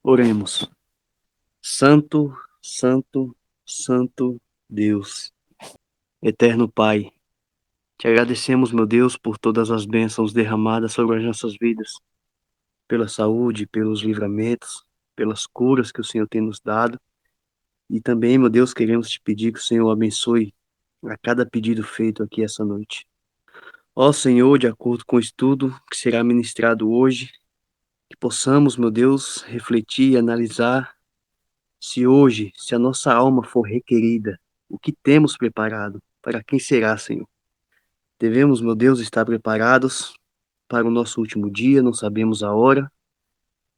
Oremos. Santo, Santo, Santo Deus, Eterno Pai, te agradecemos, meu Deus, por todas as bênçãos derramadas sobre as nossas vidas, pela saúde, pelos livramentos, pelas curas que o Senhor tem nos dado. E também, meu Deus, queremos te pedir que o Senhor abençoe a cada pedido feito aqui essa noite. Ó Senhor, de acordo com o estudo que será ministrado hoje, que possamos, meu Deus, refletir e analisar se hoje, se a nossa alma for requerida, o que temos preparado? Para quem será, Senhor? Devemos, meu Deus, estar preparados para o nosso último dia, não sabemos a hora.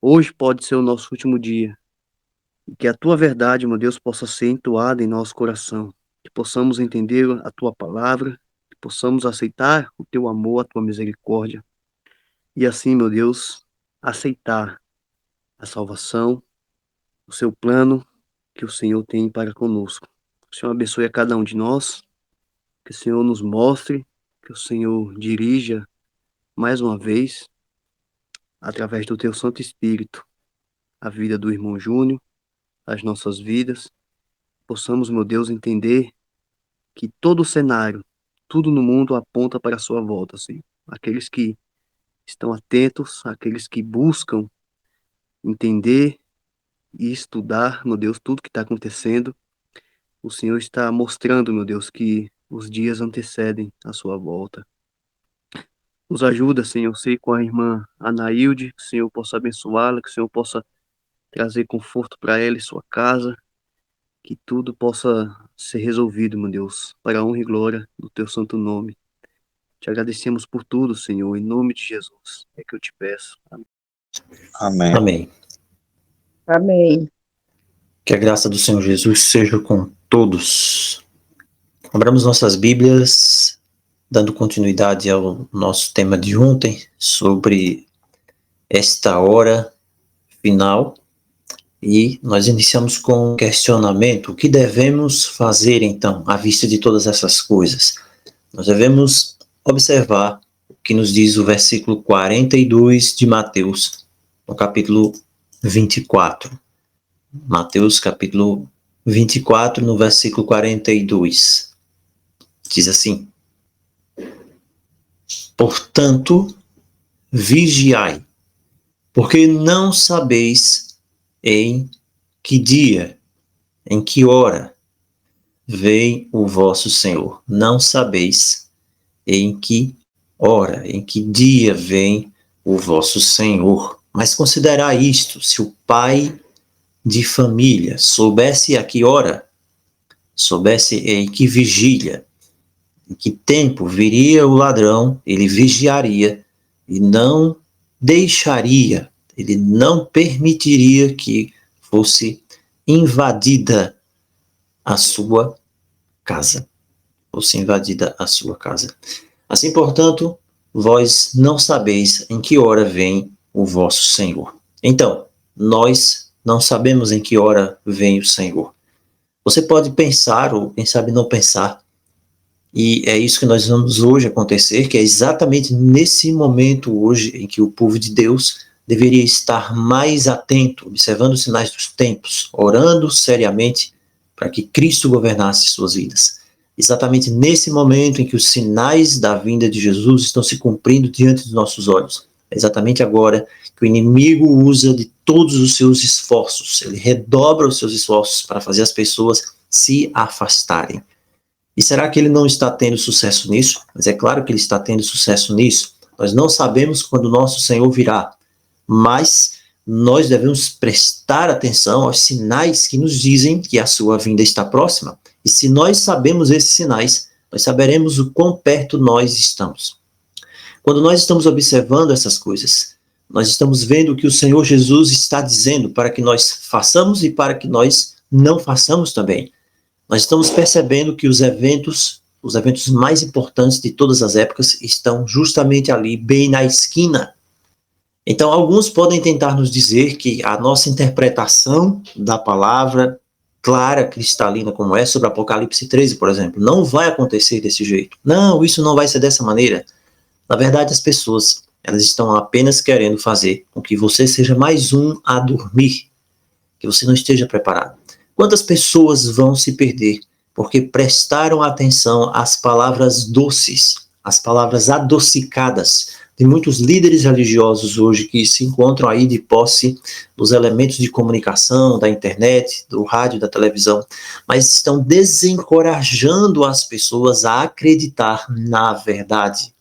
Hoje pode ser o nosso último dia. E que a tua verdade, meu Deus, possa ser entoada em nosso coração. Que possamos entender a tua palavra, que possamos aceitar o teu amor, a tua misericórdia. E assim, meu Deus, aceitar a salvação, o seu plano que o Senhor tem para conosco. Que o Senhor abençoe a cada um de nós, que o Senhor nos mostre, que o Senhor dirija mais uma vez, através do teu Santo Espírito, a vida do irmão Júnior, as nossas vidas. Possamos, meu Deus, entender que todo o cenário, tudo no mundo aponta para a sua volta, Senhor. Aqueles que estão atentos, aqueles que buscam entender e estudar, meu Deus, tudo que está acontecendo, o Senhor está mostrando, meu Deus, que os dias antecedem a sua volta. Nos ajuda, Senhor, sei com a irmã Anaílde, que o Senhor possa abençoá-la, que o Senhor possa trazer conforto para ela e sua casa, que tudo possa ser resolvido, meu Deus, para a honra e glória do teu santo nome. Te agradecemos por tudo, Senhor, em nome de Jesus. É que eu te peço. Amém. Amém. Amém. Amém. Que a graça do Senhor Jesus seja com todos. Abramos nossas Bíblias, dando continuidade ao nosso tema de ontem, sobre esta hora final. E nós iniciamos com um questionamento: o que devemos fazer então, à vista de todas essas coisas? Nós devemos observar o que nos diz o versículo 42 de Mateus, no capítulo 24. Mateus, capítulo 24, no versículo 42. Diz assim: portanto, vigiai, porque não sabeis em que dia, em que hora vem o vosso Senhor. Não sabeis em que hora, em que dia vem o vosso Senhor. Mas considerai isto: se o pai de família soubesse a que hora, soubesse em que vigília, em que tempo viria o ladrão, ele vigiaria e não deixaria, ele não permitiria que fosse invadida a sua casa. Fosse invadida a sua casa. Assim, portanto, vós não sabeis em que hora vem o vosso Senhor. Então, nós não sabemos em que hora vem o Senhor. Você pode pensar, ou quem sabe não pensar, e é isso que nós vamos hoje acontecer, que é exatamente nesse momento hoje em que o povo de Deus deveria estar mais atento, observando os sinais dos tempos, orando seriamente para que Cristo governasse suas vidas. Exatamente nesse momento em que os sinais da vinda de Jesus estão se cumprindo diante dos nossos olhos. É exatamente agora que o inimigo usa de todos os seus esforços, ele redobra os seus esforços para fazer as pessoas se afastarem. E será que ele não está tendo sucesso nisso? Mas é claro que ele está tendo sucesso nisso. Nós não sabemos quando o nosso Senhor virá, mas nós devemos prestar atenção aos sinais que nos dizem que a sua vinda está próxima. E se nós sabemos esses sinais, nós saberemos o quão perto nós estamos. Quando nós estamos observando essas coisas, nós estamos vendo o que o Senhor Jesus está dizendo para que nós façamos e para que nós não façamos também. Nós estamos percebendo que os eventos mais importantes de todas as épocas estão justamente ali, bem na esquina. Então, alguns podem tentar nos dizer que a nossa interpretação da palavra clara, cristalina como é, sobre Apocalipse 13, por exemplo, não vai acontecer desse jeito. Não, isso não vai ser dessa maneira. Na verdade, as pessoas, elas estão apenas querendo fazer com que você seja mais um a dormir. que você não esteja preparado. Quantas pessoas vão se perder porque prestaram atenção às palavras doces, às palavras adocicadas de muitos líderes religiosos hoje que se encontram aí de posse dos elementos de comunicação, da internet, do rádio, da televisão, mas estão desencorajando as pessoas a acreditar na verdade.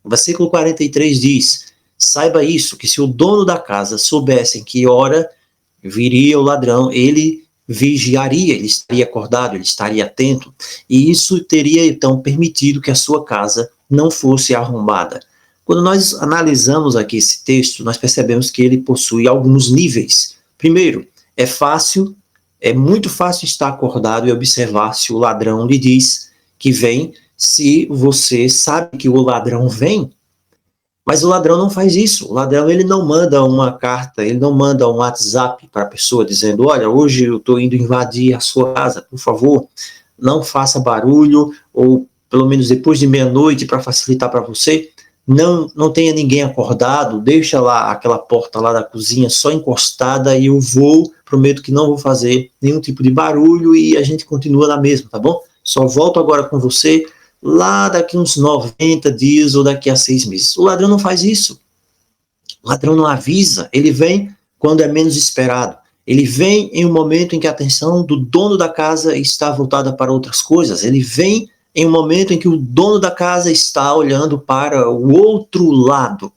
O versículo 43 diz: saiba isso, que se o dono da casa soubesse em que hora viria o ladrão, ele vigiaria, ele estaria acordado, ele estaria atento, e isso teria então permitido que a sua casa não fosse arrombada. Quando nós analisamos aqui esse texto, nós percebemos que ele possui alguns níveis. Primeiro, é muito fácil estar acordado e observar se o ladrão lhe diz que vem, se você sabe que o ladrão vem. Mas o ladrão não faz isso. O ladrão, ele não manda uma carta, ele não manda um WhatsApp para a pessoa dizendo: olha, hoje eu estou indo invadir a sua casa, por favor, não faça barulho, ou pelo menos depois de meia-noite, para facilitar para você, não tenha ninguém acordado, deixa lá aquela porta lá da cozinha só encostada e eu prometo que não vou fazer nenhum tipo de barulho e a gente continua na mesma, tá bom? Só volto agora com você lá daqui uns 90 dias ou daqui a 6 meses. O ladrão não faz isso. O ladrão não avisa. Ele vem quando é menos esperado. Ele vem em um momento em que a atenção do dono da casa está voltada para outras coisas. Ele vem em um momento em que o dono da casa está olhando para o outro lado.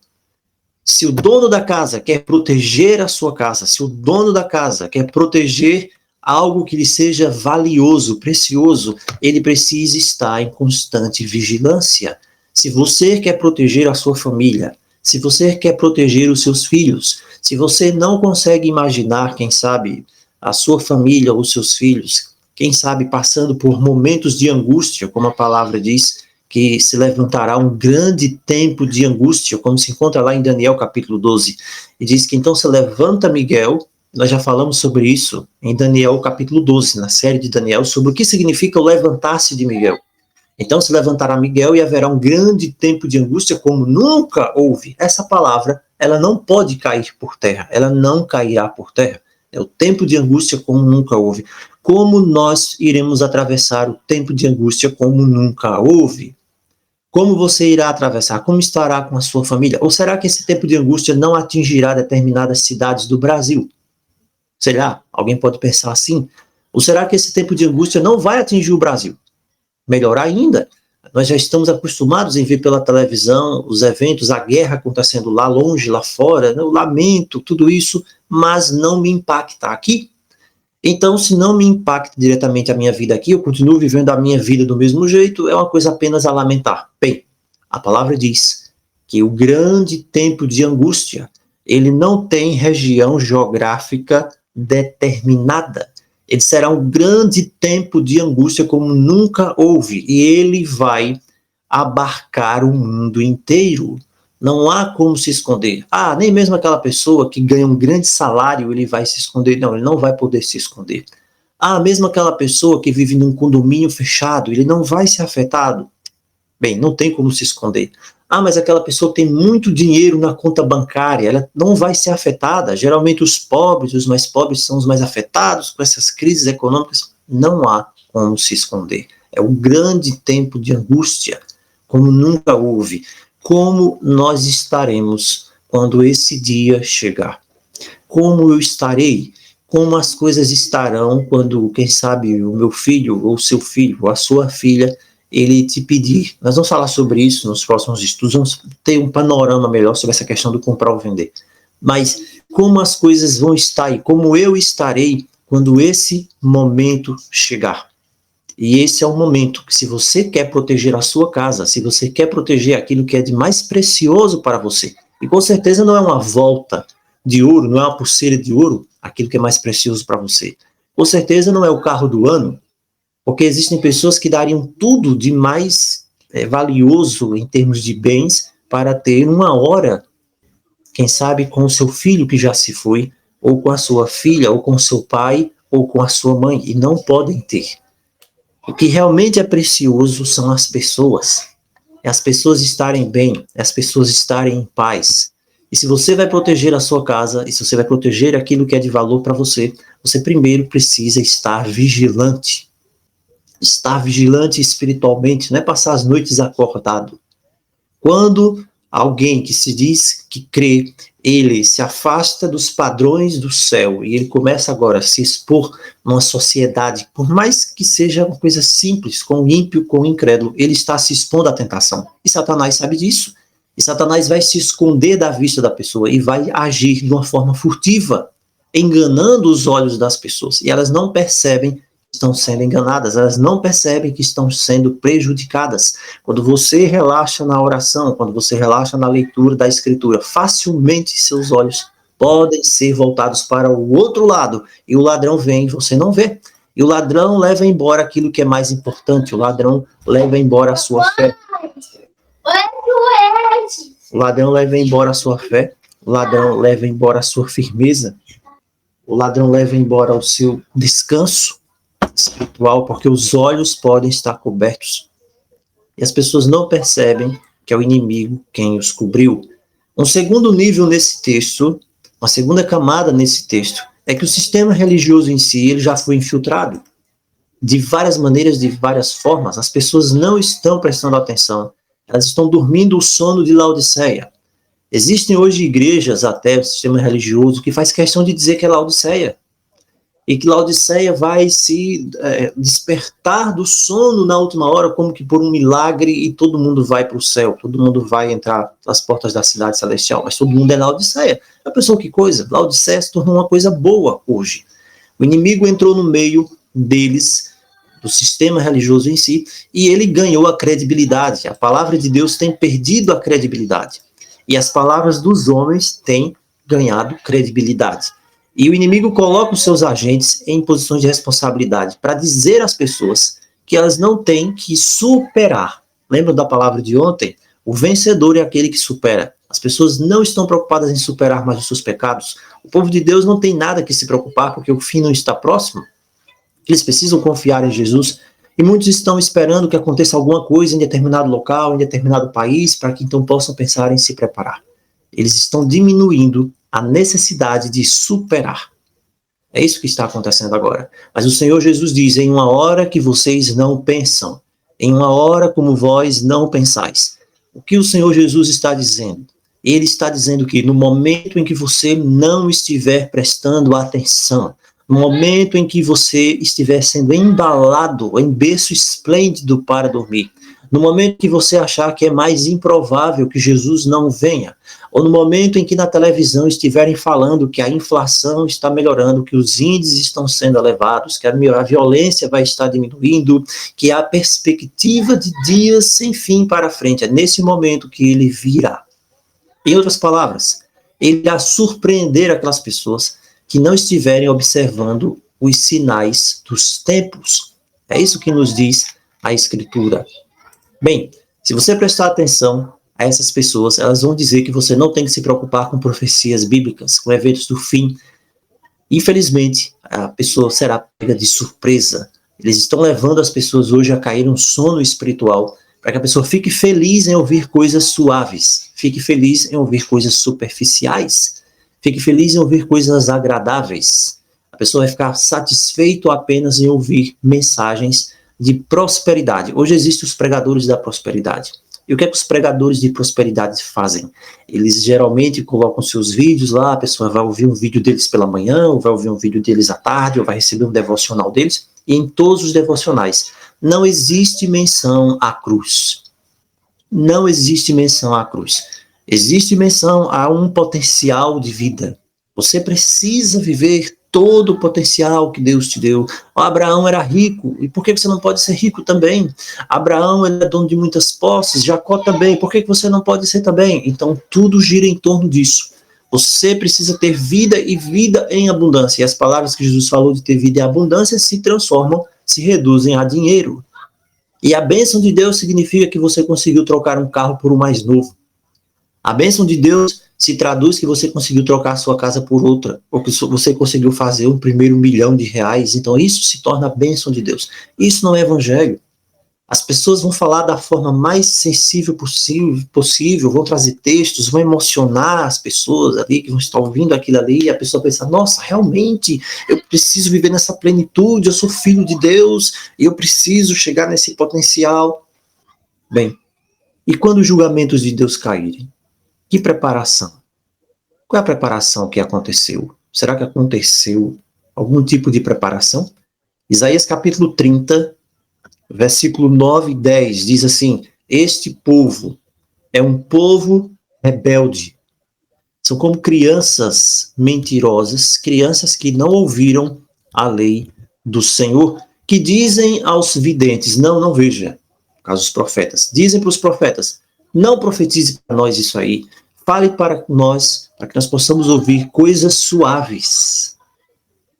Se o dono da casa quer proteger a sua casa, se o dono da casa quer proteger algo que lhe seja valioso, precioso, ele precisa estar em constante vigilância. Se você quer proteger a sua família, se você quer proteger os seus filhos, se você não consegue imaginar, quem sabe, a sua família ou os seus filhos, quem sabe passando por momentos de angústia, como a palavra diz, que se levantará um grande tempo de angústia, como se encontra lá em Daniel capítulo 12, e diz que então se levanta Miguel. Nós já falamos sobre isso em Daniel capítulo 12, na série de Daniel, sobre o que significa o levantar-se de Miguel. Então se levantará Miguel e haverá um grande tempo de angústia como nunca houve. Essa palavra, ela não pode cair por terra, ela não cairá por terra. É o tempo de angústia como nunca houve. Como nós iremos atravessar o tempo de angústia como nunca houve? Como você irá atravessar? Como estará com a sua família? Ou será que esse tempo de angústia não atingirá determinadas cidades do Brasil? Será? Alguém pode pensar assim? Ou será que esse tempo de angústia não vai atingir o Brasil? Melhor ainda, nós já estamos acostumados em ver pela televisão os eventos, a guerra acontecendo lá longe, lá fora, né? Eu lamento tudo isso, mas não me impacta aqui. Então, se não me impacta diretamente a minha vida aqui, eu continuo vivendo a minha vida do mesmo jeito, é uma coisa apenas a lamentar. Bem, a palavra diz que o grande tempo de angústia, ele não tem região geográfica determinada. Ele será um grande tempo de angústia como nunca houve, e ele vai abarcar o mundo inteiro. Não há como se esconder. Nem mesmo aquela pessoa que ganha um grande salário, ele vai se esconder. Não, ele não vai poder se esconder. Mesmo aquela pessoa que vive num condomínio fechado, ele não vai ser afetado. Bem, não tem como se esconder. Mas aquela pessoa que tem muito dinheiro na conta bancária, ela não vai ser afetada. Geralmente os pobres, os mais pobres, são os mais afetados com essas crises econômicas. Não há como se esconder. É um grande tempo de angústia, como nunca houve. Como nós estaremos quando esse dia chegar? Como eu estarei? Como as coisas estarão quando, quem sabe, o meu filho, ou seu filho, ou a sua filha, ele te pedir? Nós vamos falar sobre isso nos próximos estudos, vamos ter um panorama melhor sobre essa questão do comprar ou vender. Mas como as coisas vão estar e como eu estarei quando esse momento chegar? E esse é o momento que, se você quer proteger a sua casa, se você quer proteger aquilo que é de mais precioso para você, e com certeza não é uma volta de ouro, não é uma pulseira de ouro, aquilo que é mais precioso para você. Com certeza não é o carro do ano, porque existem pessoas que dariam tudo de mais valioso em termos de bens para ter uma hora, quem sabe, com o seu filho que já se foi, ou com a sua filha, ou com o seu pai, ou com a sua mãe, e não podem ter. O que realmente é precioso são as pessoas. É as pessoas estarem bem, é as pessoas estarem em paz. E se você vai proteger a sua casa, e se você vai proteger aquilo que é de valor para você, você primeiro precisa estar vigilante. Estar vigilante espiritualmente, não é passar as noites acordado. Quando alguém que se diz que crê, ele se afasta dos padrões do céu e ele começa agora a se expor numa sociedade, por mais que seja uma coisa simples, com o ímpio, com o incrédulo, ele está se expondo à tentação. E Satanás sabe disso. E Satanás vai se esconder da vista da pessoa e vai agir de uma forma furtiva, enganando os olhos das pessoas. E elas não percebem que estão sendo enganadas, elas não percebem que estão sendo prejudicadas. Quando você relaxa na oração, quando você relaxa na leitura da Escritura, facilmente seus olhos podem ser voltados para o outro lado. E o ladrão vem e você não vê. E o ladrão leva embora aquilo que é mais importante. O ladrão leva embora a sua fé. O ladrão leva embora a sua fé. O ladrão leva embora a sua firmeza. O ladrão leva embora o seu descanso espiritual, porque os olhos podem estar cobertos. E as pessoas não percebem que é o inimigo quem os cobriu. Um segundo nível nesse texto, uma segunda camada nesse texto, é que o sistema religioso em si ele já foi infiltrado. De várias maneiras, de várias formas, as pessoas não estão prestando atenção. Elas estão dormindo o sono de Laodiceia. Existem hoje igrejas, até o sistema religioso, que faz questão de dizer que é Laodiceia. E que Laodiceia vai se despertar do sono na última hora, como que por um milagre, e todo mundo vai para o céu, todo mundo vai entrar nas portas da cidade celestial, mas todo mundo é Laodiceia. A pessoa, que coisa? Laodiceia se tornou uma coisa boa hoje. O inimigo entrou no meio deles, do sistema religioso em si, e ele ganhou a credibilidade. A palavra de Deus tem perdido a credibilidade. E as palavras dos homens têm ganhado credibilidade. E o inimigo coloca os seus agentes em posições de responsabilidade para dizer às pessoas que elas não têm que superar. Lembra da palavra de ontem? O vencedor é aquele que supera. As pessoas não estão preocupadas em superar mais os seus pecados. O povo de Deus não tem nada que se preocupar porque o fim não está próximo. Eles precisam confiar em Jesus. E muitos estão esperando que aconteça alguma coisa em determinado local, em determinado país, para que então possam pensar em se preparar. Eles estão diminuindo a necessidade de superar. É isso que está acontecendo agora. Mas o Senhor Jesus diz, em uma hora que vocês não pensam, em uma hora como vós não pensais. O que o Senhor Jesus está dizendo? Ele está dizendo que no momento em que você não estiver prestando atenção, no momento em que você estiver sendo embalado em berço esplêndido para dormir, no momento que você achar que é mais improvável que Jesus não venha, ou no momento em que na televisão estiverem falando que a inflação está melhorando, que os índices estão sendo elevados, que a violência vai estar diminuindo, que há perspectiva de dias sem fim para frente, é nesse momento que ele virá. Em outras palavras, ele irá surpreender aquelas pessoas que não estiverem observando os sinais dos tempos. É isso que nos diz a Escritura. Bem, se você prestar atenção a essas pessoas, elas vão dizer que você não tem que se preocupar com profecias bíblicas, com eventos do fim. Infelizmente, a pessoa será pega de surpresa. Eles estão levando as pessoas hoje a cair num sono espiritual, para que a pessoa fique feliz em ouvir coisas suaves, fique feliz em ouvir coisas superficiais, fique feliz em ouvir coisas agradáveis. A pessoa vai ficar satisfeito apenas em ouvir mensagens de prosperidade. Hoje existem os pregadores da prosperidade. E o que é que os pregadores de prosperidade fazem? Eles geralmente colocam seus vídeos lá, a pessoa vai ouvir um vídeo deles pela manhã, ou vai ouvir um vídeo deles à tarde, ou vai receber um devocional deles, e em todos os devocionais não existe menção à cruz. Não existe menção à cruz. Existe menção a um potencial de vida. Você precisa viver todo o potencial que Deus te deu. Abraão era rico, e por que você não pode ser rico também? Abraão é dono de muitas posses, Jacó também, por que você não pode ser também? Então tudo gira em torno disso. Você precisa ter vida e vida em abundância. E as palavras que Jesus falou de ter vida em abundância se transformam, se reduzem a dinheiro. E a bênção de Deus significa que você conseguiu trocar um carro por um mais novo. A bênção de Deus se traduz que você conseguiu trocar a sua casa por outra, ou que você conseguiu fazer o primeiro R$1 milhão. Então isso se torna a bênção de Deus. Isso não é evangelho. As pessoas vão falar da forma mais sensível possível, vão trazer textos, vão emocionar as pessoas ali que vão estar ouvindo aquilo ali, e a pessoa pensa, nossa, realmente, eu preciso viver nessa plenitude, eu sou filho de Deus, e eu preciso chegar nesse potencial. Bem, e quando os julgamentos de Deus caírem? Que preparação? Qual é a preparação que aconteceu? Será que aconteceu algum tipo de preparação? Isaías capítulo 30, versículo 9 e 10 diz assim: este povo é um povo rebelde. São como crianças mentirosas, crianças que não ouviram a lei do Senhor, que dizem aos videntes, não veja, caso os profetas, dizem para os profetas, não profetize para nós isso aí, fale para nós, para que nós possamos ouvir coisas suaves.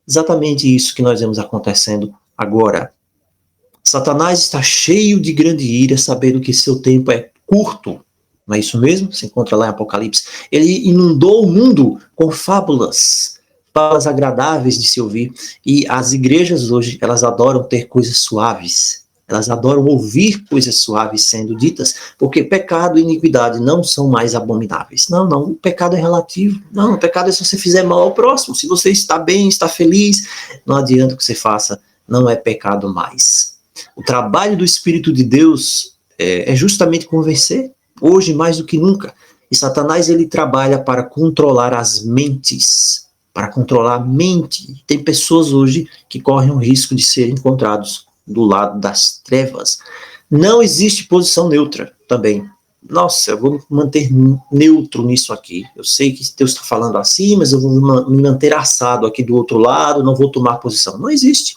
Exatamente isso que nós vemos acontecendo agora. Satanás está cheio de grande ira, sabendo que seu tempo é curto. Não é isso mesmo? Se encontra lá em Apocalipse. Ele inundou o mundo com fábulas agradáveis de se ouvir. E as igrejas hoje, elas adoram ter coisas suaves. Elas adoram ouvir coisas suaves sendo ditas, porque pecado e iniquidade não são mais abomináveis. Não, o pecado é relativo. Não, o pecado é se você fizer mal ao próximo. Se você está bem, está feliz, não adianta o que você faça, não é pecado mais. O trabalho do Espírito de Deus é justamente convencer, hoje mais do que nunca. E Satanás, ele trabalha para controlar as mentes, para controlar a mente. Tem pessoas hoje que correm o risco de serem encontrados do lado das trevas. Não existe posição neutra também. Nossa, eu vou me manter neutro nisso aqui. Eu sei que Deus está falando assim, mas eu vou me manter assado aqui do outro lado, não vou tomar posição. Não existe.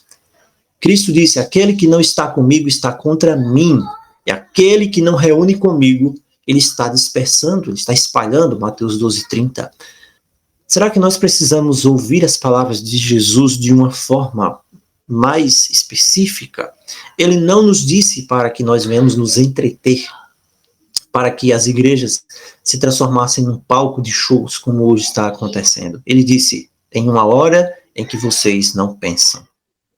Cristo disse, aquele que não está comigo está contra mim. E aquele que não reúne comigo, ele está dispersando, ele está espalhando, Mateus 12:30. Será que nós precisamos ouvir as palavras de Jesus de uma forma mais específica? Ele não nos disse para que nós venhamos nos entreter, para que as igrejas se transformassem num palco de shows, como hoje está acontecendo. Ele disse, tem uma hora em que vocês não pensam.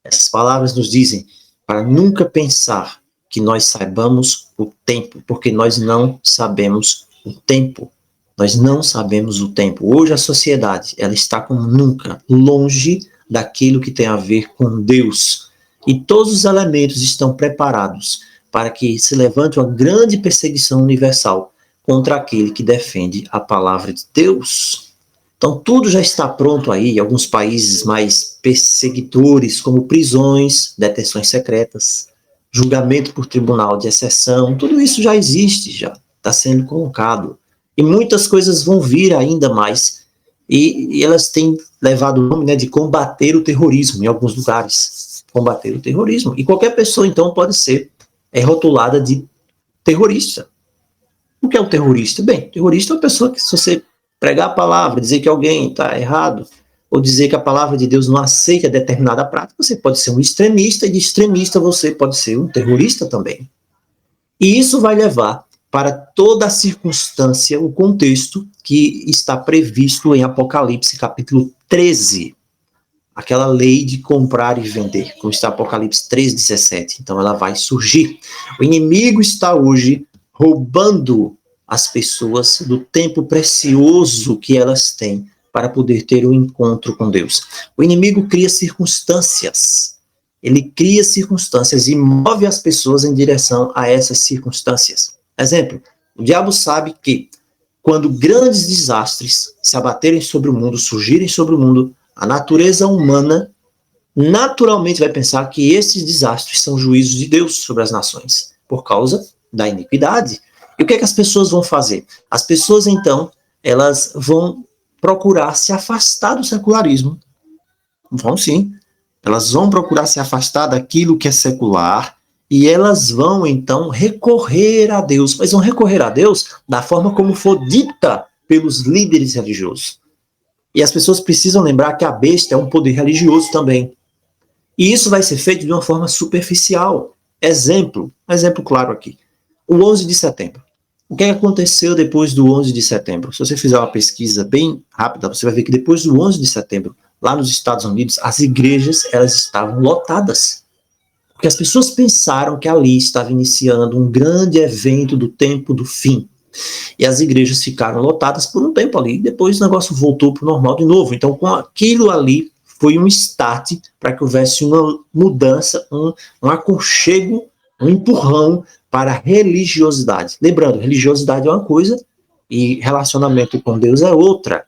Essas palavras nos dizem para nunca pensar que nós saibamos o tempo, porque nós não sabemos o tempo. Nós não sabemos o tempo. Hoje a sociedade, ela está como nunca longe daquilo que tem a ver com Deus. E todos os elementos estão preparados para que se levante uma grande perseguição universal contra aquele que defende a palavra de Deus. Então tudo já está pronto aí, alguns países mais perseguidores, como prisões, detenções secretas, julgamento por tribunal de exceção, tudo isso já existe, já está sendo colocado. E muitas coisas vão vir ainda mais, e elas têm levado o nome, de combater o terrorismo em alguns lugares. Combater o terrorismo. E qualquer pessoa, então, pode ser rotulada de terrorista. O que é um terrorista? Bem, terrorista é uma pessoa que, se você pregar a palavra, dizer que alguém está errado, ou dizer que a palavra de Deus não aceita determinada prática, você pode ser um extremista, e de extremista você pode ser um terrorista também. E isso vai levar para toda a circunstância, o contexto que está previsto em Apocalipse capítulo 13. Aquela lei de comprar e vender, como está Apocalipse 3:17. Então ela vai surgir. O inimigo está hoje roubando as pessoas do tempo precioso que elas têm para poder ter um encontro com Deus. O inimigo cria circunstâncias. Ele cria circunstâncias e move as pessoas em direção a essas circunstâncias. Exemplo, o diabo sabe que quando grandes desastres se abaterem sobre o mundo, surgirem sobre o mundo, a natureza humana naturalmente vai pensar que esses desastres são juízos de Deus sobre as nações, por causa da iniquidade. E o que é que as pessoas vão fazer? As pessoas, então, elas vão procurar se afastar do secularismo. Vão sim. Elas vão procurar se afastar daquilo que é secular e elas vão, então, recorrer a Deus. Mas vão recorrer a Deus da forma como for dita pelos líderes religiosos. E as pessoas precisam lembrar que a besta é um poder religioso também. E isso vai ser feito de uma forma superficial. Exemplo claro aqui. O 11 de setembro. O que aconteceu depois do 11 de setembro? Se você fizer uma pesquisa bem rápida, você vai ver que depois do 11 de setembro, lá nos Estados Unidos, as igrejas elas estavam lotadas. Porque as pessoas pensaram que ali estava iniciando um grande evento do tempo do fim. E as igrejas ficaram lotadas por um tempo ali, e depois o negócio voltou para o normal de novo. Então, com aquilo ali, foi um start para que houvesse uma mudança, um aconchego, um empurrão para a religiosidade. Lembrando, religiosidade é uma coisa e relacionamento com Deus é outra.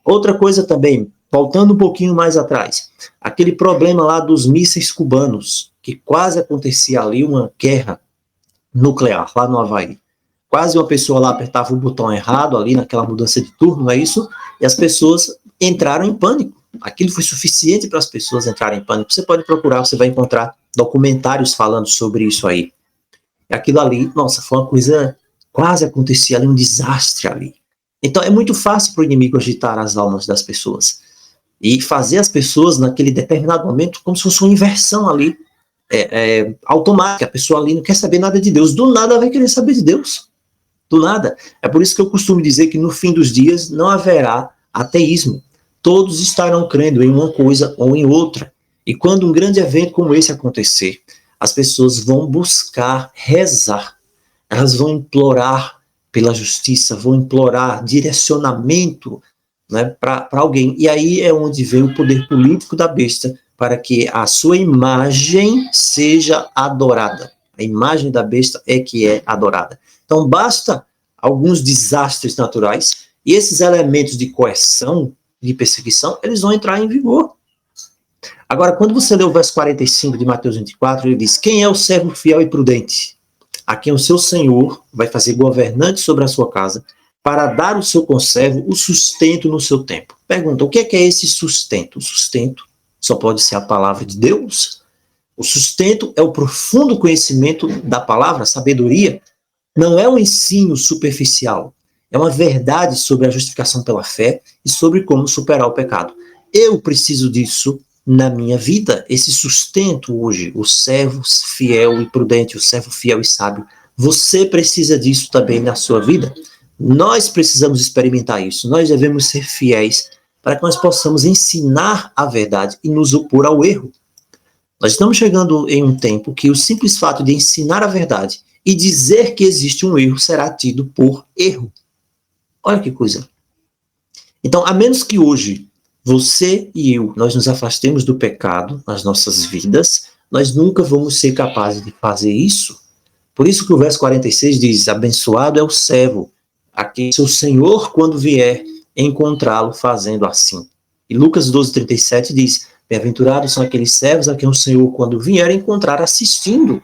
Outra coisa também, voltando um pouquinho mais atrás, aquele problema lá dos mísseis cubanos, que quase acontecia ali uma guerra nuclear, lá no Havaí. Quase uma pessoa lá apertava o botão errado ali naquela mudança de turno, não é isso? E as pessoas entraram em pânico. Aquilo foi suficiente para as pessoas entrarem em pânico. Você pode procurar, você vai encontrar documentários falando sobre isso aí. E aquilo ali, nossa, foi uma coisa, quase acontecia ali, um desastre ali. Então é muito fácil para o inimigo agitar as almas das pessoas e fazer as pessoas naquele determinado momento como se fosse uma inversão ali, automática. A pessoa ali não quer saber nada de Deus, do nada vai querer saber de Deus. Do nada. É por isso que eu costumo dizer que no fim dos dias não haverá ateísmo. Todos estarão crendo em uma coisa ou em outra. E quando um grande evento como esse acontecer, as pessoas vão buscar rezar. Elas vão implorar pela justiça, vão implorar direcionamento, né, para alguém. E aí é onde vem o poder político da besta para que a sua imagem seja adorada. A imagem da besta é que é adorada. Então, basta alguns desastres naturais e esses elementos de coerção, de perseguição, eles vão entrar em vigor. Agora, quando você lê o verso 45 de Mateus 24, ele diz: quem é o servo fiel e prudente, a quem o seu senhor vai fazer governante sobre a sua casa, para dar o seu conservo o sustento no seu tempo? Pergunta, o que é esse sustento? O sustento só pode ser a palavra de Deus. O sustento é o profundo conhecimento da palavra, sabedoria. Não é um ensino superficial, é uma verdade sobre a justificação pela fé e sobre como superar o pecado. Eu preciso disso na minha vida, esse sustento hoje, o servo fiel e prudente, o servo fiel e sábio. Você precisa disso também na sua vida. Nós precisamos experimentar isso, nós devemos ser fiéis para que nós possamos ensinar a verdade e nos opor ao erro. Nós estamos chegando em um tempo que o simples fato de ensinar a verdade e dizer que existe um erro será tido por erro. Olha que coisa. Então, a menos que hoje você e eu, nós nos afastemos do pecado nas nossas vidas, nós nunca vamos ser capazes de fazer isso. Por isso que o verso 46 diz: abençoado é o servo, a quem seu Senhor, quando vier, encontrá-lo fazendo assim. E Lucas 12:37 diz: bem-aventurados são aqueles servos a quem o Senhor, quando vier, encontrar assistindo.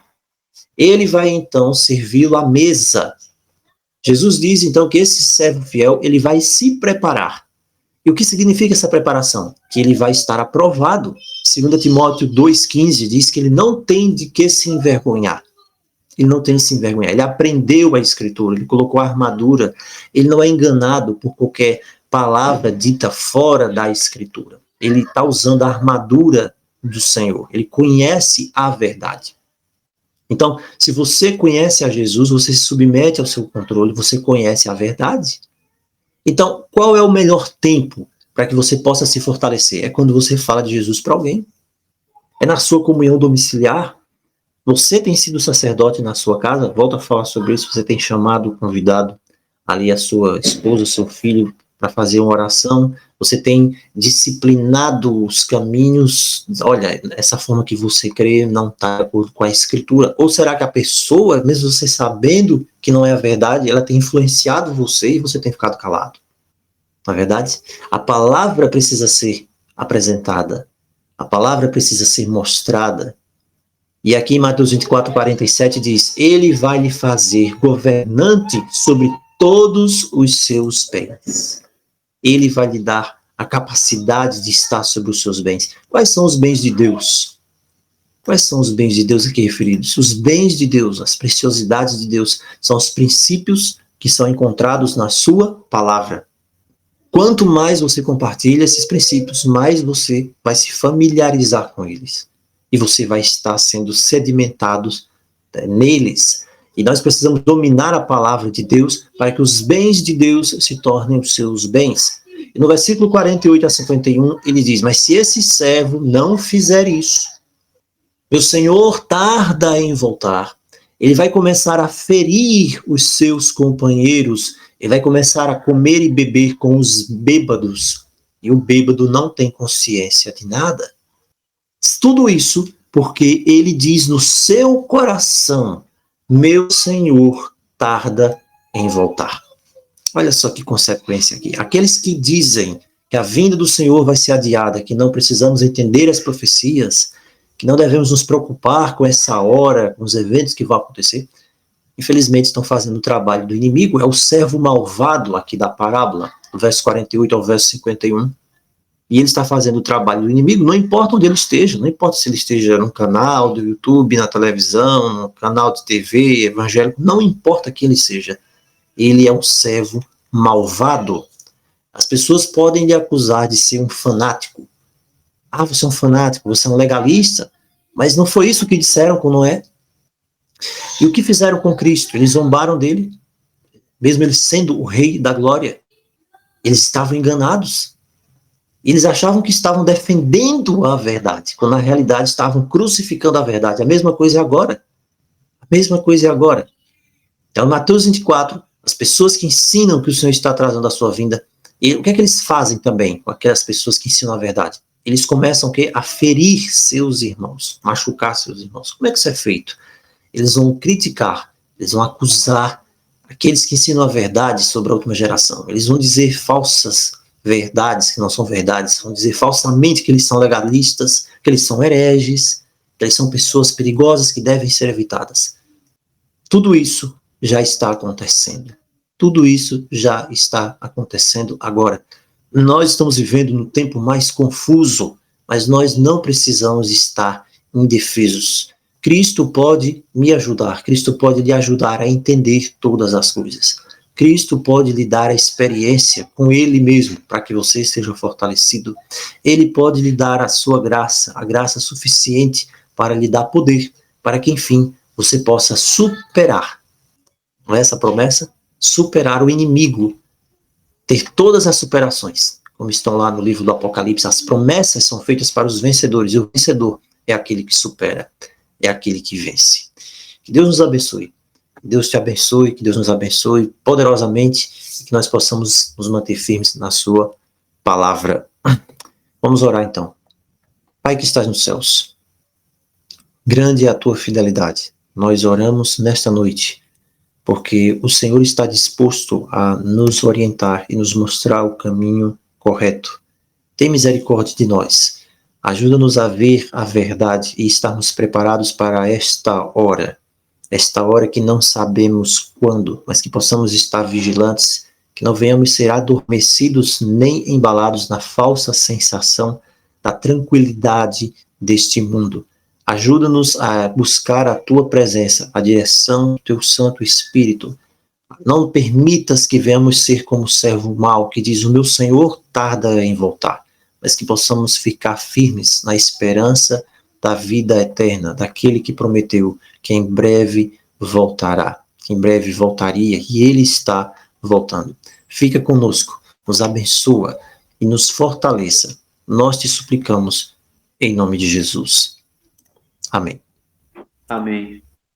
Ele vai então servi-lo à mesa. Jesus diz então que esse servo fiel, ele vai se preparar. E o que significa essa preparação? Que ele vai estar aprovado. 2 Timóteo 2,15 diz que ele não tem de que se envergonhar. Ele não tem de se envergonhar. Ele aprendeu a escritura, ele colocou a armadura. Ele não é enganado por qualquer palavra dita fora da escritura. Ele está usando a armadura do Senhor. Ele conhece a verdade. Então, se você conhece a Jesus, você se submete ao seu controle, você conhece a verdade. Então, qual é o melhor tempo para que você possa se fortalecer? É quando você fala de Jesus para alguém. É na sua comunhão domiciliar. Você tem sido sacerdote na sua casa, volto a falar sobre isso, você tem chamado, convidado ali a sua esposa, seu filho, para fazer uma oração, você tem disciplinado os caminhos, olha, essa forma que você crê não está de acordo com a escritura, ou será que a pessoa, mesmo você sabendo que não é a verdade, ela tem influenciado você e você tem ficado calado? Na verdade, a palavra precisa ser apresentada, a palavra precisa ser mostrada. E aqui em Mateus 24:47 diz: ele vai lhe fazer governante sobre todos os seus bens. Ele vai lhe dar a capacidade de estar sobre os seus bens. Quais são os bens de Deus? Quais são os bens de Deus aqui referidos? Os bens de Deus, as preciosidades de Deus, são os princípios que são encontrados na sua palavra. Quanto mais você compartilha esses princípios, mais você vai se familiarizar com eles. E você vai estar sendo sedimentado neles. E nós precisamos dominar a palavra de Deus para que os bens de Deus se tornem os seus bens. E no versículo 48 a 51, ele diz: mas se esse servo não fizer isso, Meu Senhor tarda em voltar. Ele vai começar a ferir os seus companheiros. Ele vai começar a comer e beber com os bêbados. E o bêbado não tem consciência de nada. Tudo isso porque ele diz no seu coração: meu Senhor tarda em voltar. Olha só que consequência aqui. Aqueles que dizem que a vinda do Senhor vai ser adiada, que não precisamos entender as profecias, que não devemos nos preocupar com essa hora, com os eventos que vão acontecer, infelizmente estão fazendo o trabalho do inimigo. É o servo malvado aqui da parábola, do verso 48 ao verso 51. E ele está fazendo o trabalho do inimigo, não importa onde ele esteja, não importa se ele esteja no canal do YouTube, na televisão, no canal de TV, evangélico, não importa quem ele seja. Ele é um servo malvado. As pessoas podem lhe acusar de ser um fanático. Ah, você é um fanático, você é um legalista. Mas não foi isso que disseram com Noé? E o que fizeram com Cristo? Eles zombaram dele, mesmo ele sendo o rei da glória. Eles estavam enganados. Eles achavam que estavam defendendo a verdade, quando na realidade estavam crucificando a verdade. A mesma coisa é agora. A mesma coisa é agora. Então, Mateus 24, as pessoas que ensinam que o Senhor está atrasando a sua vinda, e o que é que eles fazem também com aquelas pessoas que ensinam a verdade? Eles começam a ferir seus irmãos, machucar seus irmãos. Como é que isso é feito? Eles vão criticar, eles vão acusar aqueles que ensinam a verdade sobre a última geração. Eles vão dizer falsas verdades que não são verdades, vão dizer falsamente que eles são legalistas, que eles são hereges, que eles são pessoas perigosas que devem ser evitadas. Tudo isso já está acontecendo. Tudo isso já está acontecendo agora. Nós estamos vivendo no tempo mais confuso, mas nós não precisamos estar indefesos. Cristo pode me ajudar, Cristo pode lhe ajudar a entender todas as coisas. Cristo pode lhe dar a experiência com Ele mesmo, para que você seja fortalecido. Ele pode lhe dar a sua graça, a graça suficiente para lhe dar poder, para que, enfim, você possa superar. Não é essa a promessa? Superar o inimigo, ter todas as superações, como estão lá no livro do Apocalipse. As promessas são feitas para os vencedores, e o vencedor é aquele que supera, é aquele que vence. Que Deus nos abençoe. Que Deus te abençoe, que Deus nos abençoe poderosamente e que nós possamos nos manter firmes na sua palavra. Vamos orar então. Pai que estás nos céus, grande é a tua fidelidade. Nós oramos nesta noite porque o Senhor está disposto a nos orientar e nos mostrar o caminho correto. Tem misericórdia de nós. Ajuda-nos a ver a verdade e estarmos preparados para esta hora que não sabemos quando, mas que possamos estar vigilantes, que não venhamos ser adormecidos nem embalados na falsa sensação da tranquilidade deste mundo. Ajuda-nos a buscar a tua presença, a direção do teu Santo Espírito. Não permitas que venhamos ser como o servo mau, que diz: o meu Senhor tarda em voltar, mas que possamos ficar firmes na esperança da vida eterna, daquele que prometeu que em breve voltará, que em breve voltaria, e ele está voltando. Fica conosco, nos abençoa e nos fortaleça. Nós te suplicamos em nome de Jesus. Amém. Amém.